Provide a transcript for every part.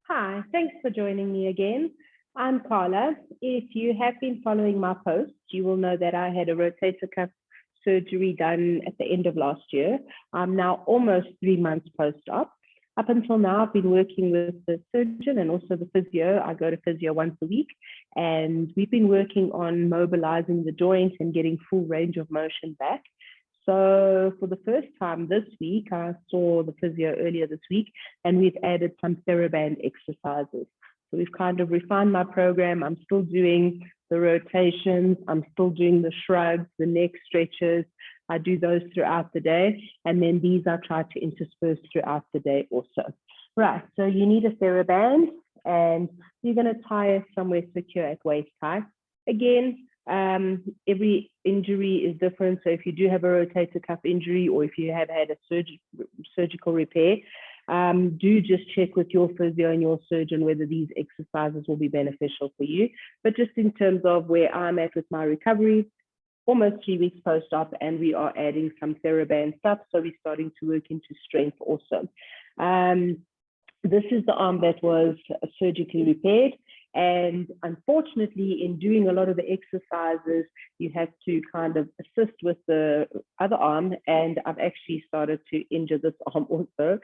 Hi, thanks for joining me again. I'm Carla. If you have been following my posts, you will know that I had a rotator cuff surgery done at the end of last year. I'm now almost 3 months post-op. Up until now, I've been working with the surgeon and also the physio. I go to physio once a week, and we've been working on mobilizing the joints and getting full range of motion back. So for the first time this week, I saw the physio earlier this week, and we've added some Theraband exercises. So we've kind of refined my program. I'm still doing the rotations. I'm still doing the shrugs, the neck stretches. I do those throughout the day. And then these I try to intersperse throughout the day also. Right, so you need a Theraband, and you're going to tie it somewhere secure at waist height. Again, every injury is different. So if you do have a rotator cuff injury, or if you have had a surgical repair, do just check with your physio and your surgeon whether these exercises will be beneficial for you. But just in terms of where I'm at with my recovery, almost 3 weeks post-op, and we are adding some Theraband stuff. So we're starting to work into strength also. This is the arm that was surgically repaired. And unfortunately, in doing a lot of the exercises, you have to kind of assist with the other arm. And I've actually started to injure this arm also.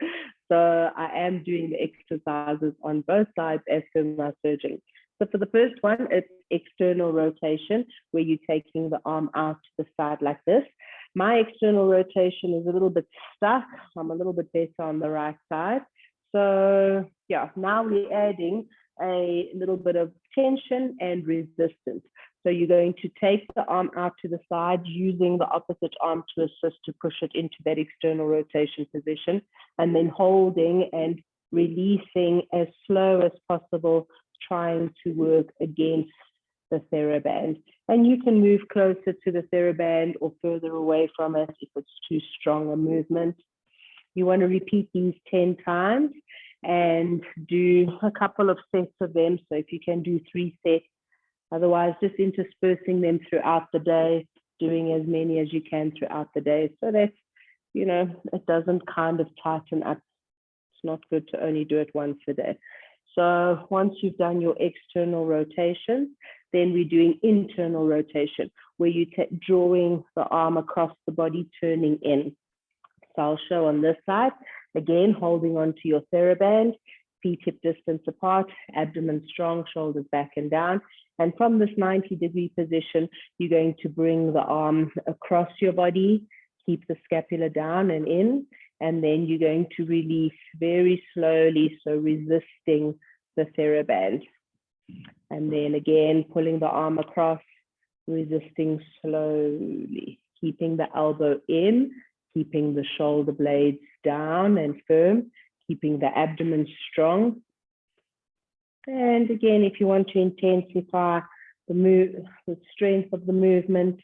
So I am doing the exercises on both sides as per my surgeon. So for the first one, it's external rotation, where you're taking the arm out to the side like this. My external rotation is a little bit stuck. I'm a little bit better on the right side. So yeah, now we're adding a little bit of tension and resistance. So you're going to take the arm out to the side, using the opposite arm to assist to push it into that external rotation position, and then holding and releasing as slow as possible, trying to work against the Theraband. And you can move closer to the Theraband or further away from it if it's too strong a movement. You want to repeat these 10 times and do a couple of sets of them. So if you can do 3 sets, otherwise just interspersing them throughout the day, doing as many as you can throughout the day, so that, you know, it doesn't kind of tighten up. It's not good to only do it once a day. So once you've done your external rotation, then we're doing internal rotation, where you're drawing the arm across the body, turning in. So I'll show on this side, again, holding on to your Theraband, feet hip distance apart, abdomen strong, shoulders back and down. And from this 90-degree position, you're going to bring the arm across your body, keep the scapula down and in, and then you're going to release very slowly, so resisting the Theraband. And then again, pulling the arm across, resisting slowly, keeping the elbow in, keeping the shoulder blades down and firm, keeping the abdomen strong. And again, if you want to intensify the strength of the movement,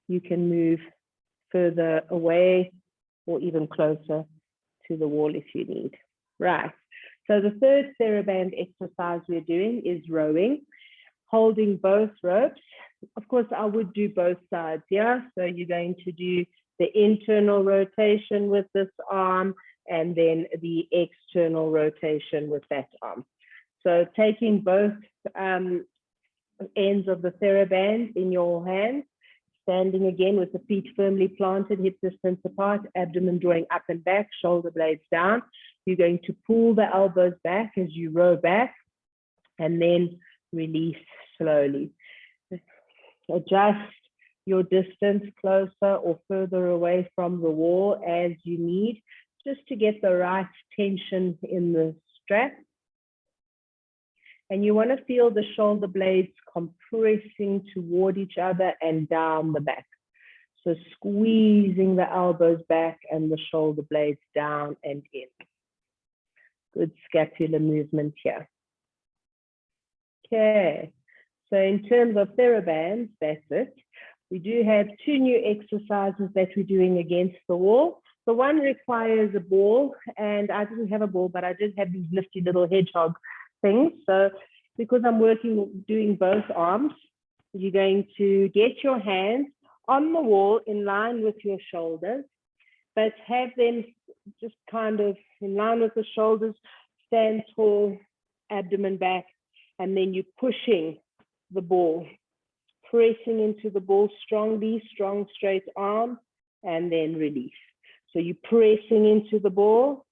you can move further away or even closer to the wall if you need. Right. So the third Theraband exercise we're doing is rowing, holding both ropes. Of course, I would do both sides, yeah? So you're going to do the internal rotation with this arm, and then the external rotation with that arm. So taking both ends of the Theraband in your hands, standing again with the feet firmly planted, hip distance apart, abdomen drawing up and back, shoulder blades down. You're going to pull the elbows back as you row back, and then release slowly. Adjust your distance closer or further away from the wall as you need, just to get the right tension in the strap. And you want to feel the shoulder blades compressing toward each other and down the back. So squeezing the elbows back and the shoulder blades down and in. Good scapular movement here. Okay, so in terms of Theraband, that's it. We do have 2 new exercises that we're doing against the wall. The one requires a ball, and I didn't have a ball, but I did have these nifty little hedgehog things. So because I'm doing both arms, you're going to get your hands on the wall in line with your shoulders, but have them just kind of in line with the shoulders, stand tall abdomen back, and then you're pushing the ball, pressing into the ball strongly, strong, straight arm, and then release. So you're pressing into the ball,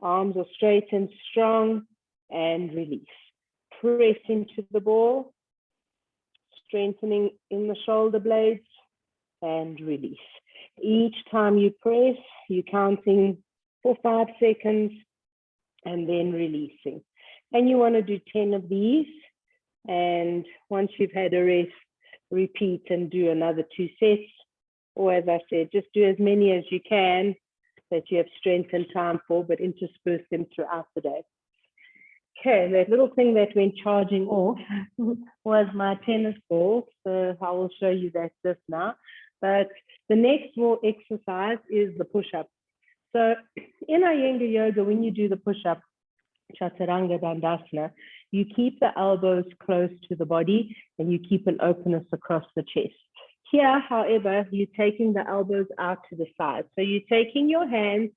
arms are straight and strong, and release. Press into the ball, strengthening in the shoulder blades, and release. Each time you press, you're counting for 5 seconds, and then releasing. And you want to do 10 of these. And once you've had a rest, repeat and do another 2 sets. Or as I said, just do as many as you can that you have strength and time for, but intersperse them throughout the day. Okay, that little thing that went charging off was my tennis ball. So I will show you that just now. But the next more exercise is the push-up. So in Iyengar yoga, when you do the push-up, Chaturanga Dandasana, you keep the elbows close to the body and you keep an openness across the chest. Here, however, you're taking the elbows out to the side. So you're taking your hands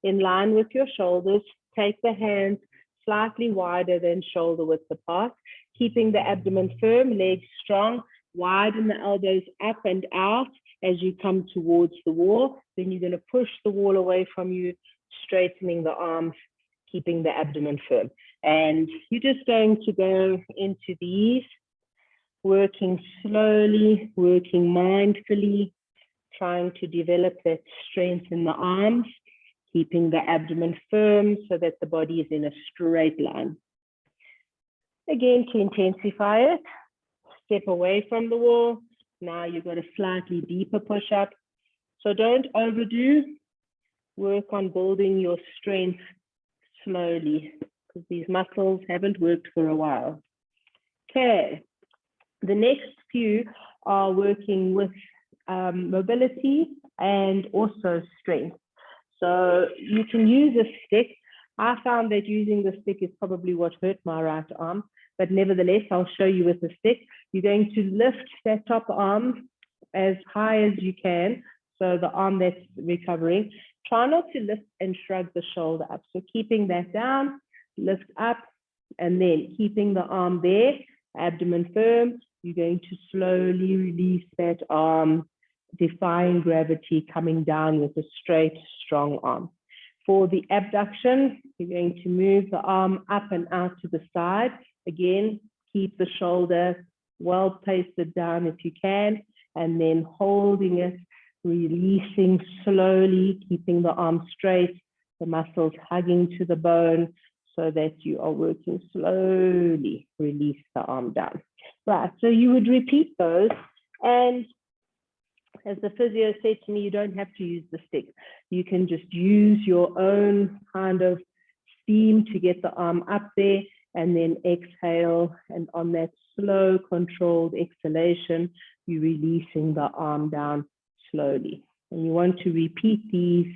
in line with your shoulders, take the hands slightly wider than shoulder width apart, keeping the abdomen firm, legs strong, widen the elbows up and out as you come towards the wall. Then you're going to push the wall away from you, straightening the arms, keeping the abdomen firm. And you're just going to go into these, working slowly, working mindfully, trying to develop that strength in the arms, keeping the abdomen firm so that the body is in a straight line. Again, to intensify it, step away from the wall. Now you've got a slightly deeper push-up. So don't overdo. Work on building your strength slowly because these muscles haven't worked for a while. Okay. The next few are working with mobility and also strength. So you can use a stick. I found that using the stick is probably what hurt my right arm, but nevertheless, I'll show you with the stick. You're going to lift that top arm as high as you can. So the arm that's recovering, try not to lift and shrug the shoulder up. So keeping that down, lift up, and then keeping the arm there, abdomen firm. You're going to slowly release that arm, defying gravity, coming down with a straight, strong arm. For the abduction, you're going to move the arm up and out to the side. Again, keep the shoulder well pasted down if you can, and then holding it, releasing slowly, keeping the arm straight, the muscles hugging to the bone so that you are working slowly. Release the arm down. Right, so you would repeat those, and as the physio said to me, you don't have to use the stick. You can just use your own kind of steam to get the arm up there, and then exhale, and on that slow, controlled exhalation, you're releasing the arm down slowly. And you want to repeat these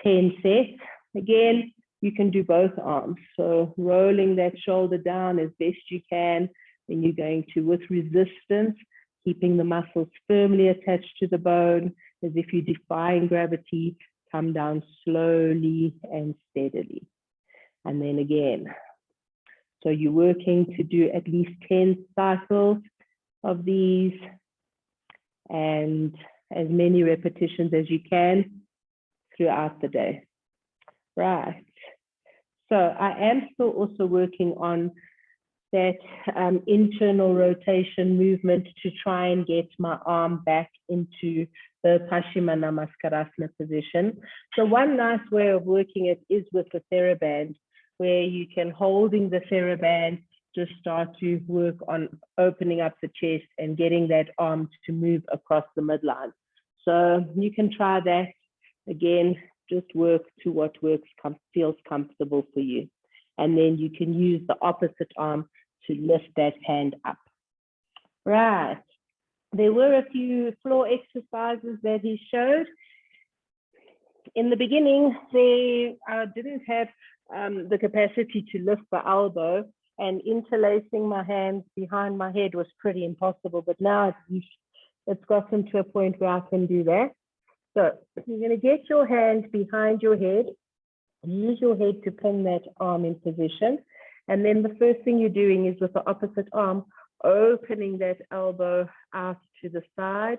10 sets. Again, you can do both arms. So rolling that shoulder down as best you can, and you're going to, with resistance, keeping the muscles firmly attached to the bone, as if you're defying gravity, come down slowly and steadily. And then again. So you're working to do at least 10 cycles of these and as many repetitions as you can throughout the day. Right. So I am still also working on that internal rotation movement to try and get my arm back into the Paschimana Namaskara position. So one nice way of working it is with the Theraband, where you can, holding the Theraband, just start to work on opening up the chest and getting that arm to move across the midline. So you can try that. Again, just work to what feels comfortable for you. And then you can use the opposite arm to lift that hand up. Right. There were a few floor exercises that he showed. In the beginning, they didn't have the capacity to lift the elbow, and interlacing my hands behind my head was pretty impossible, but now it's gotten to a point where I can do that. So you're going to get your hand behind your head, use your head to pin that arm in position, And then the first thing you're doing is with the opposite arm, opening that elbow out to the side,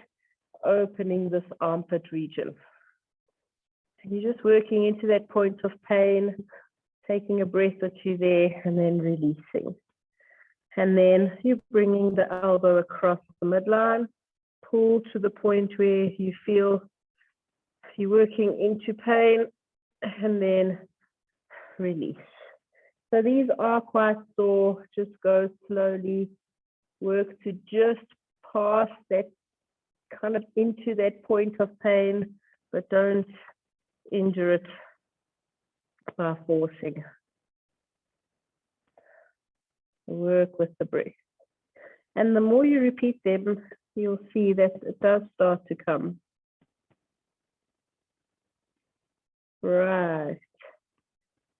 opening this armpit region. And you're just working into that point of pain, taking a breath or two there, and then releasing. And then you're bringing the elbow across the midline, pull to the point where you feel you're working into pain, and then release. So these are quite sore. Just go slowly, work to just pass that kind of into that point of pain, but don't injure it by forcing. Work with the breath. And the more you repeat them, you'll see that it does start to come. Right.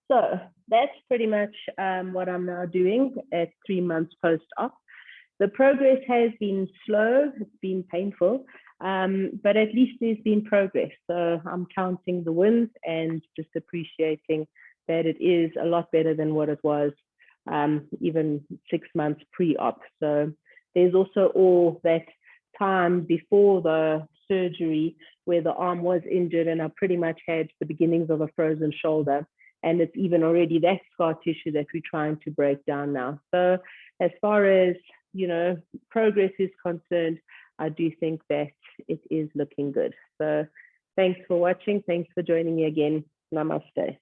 So that's pretty much what I'm now doing at 3 months post-op. The progress has been slow, it's been painful, but at least there's been progress. So I'm counting the wins and just appreciating that it is a lot better than what it was even 6 months pre-op. So there's also all that time before the surgery where the arm was injured and I pretty much had the beginnings of a frozen shoulder. And it's even already that scar tissue that we're trying to break down now. So as far as, you know, progress is concerned, I do think that it is looking good. So thanks for watching. Thanks for joining me again. Namaste.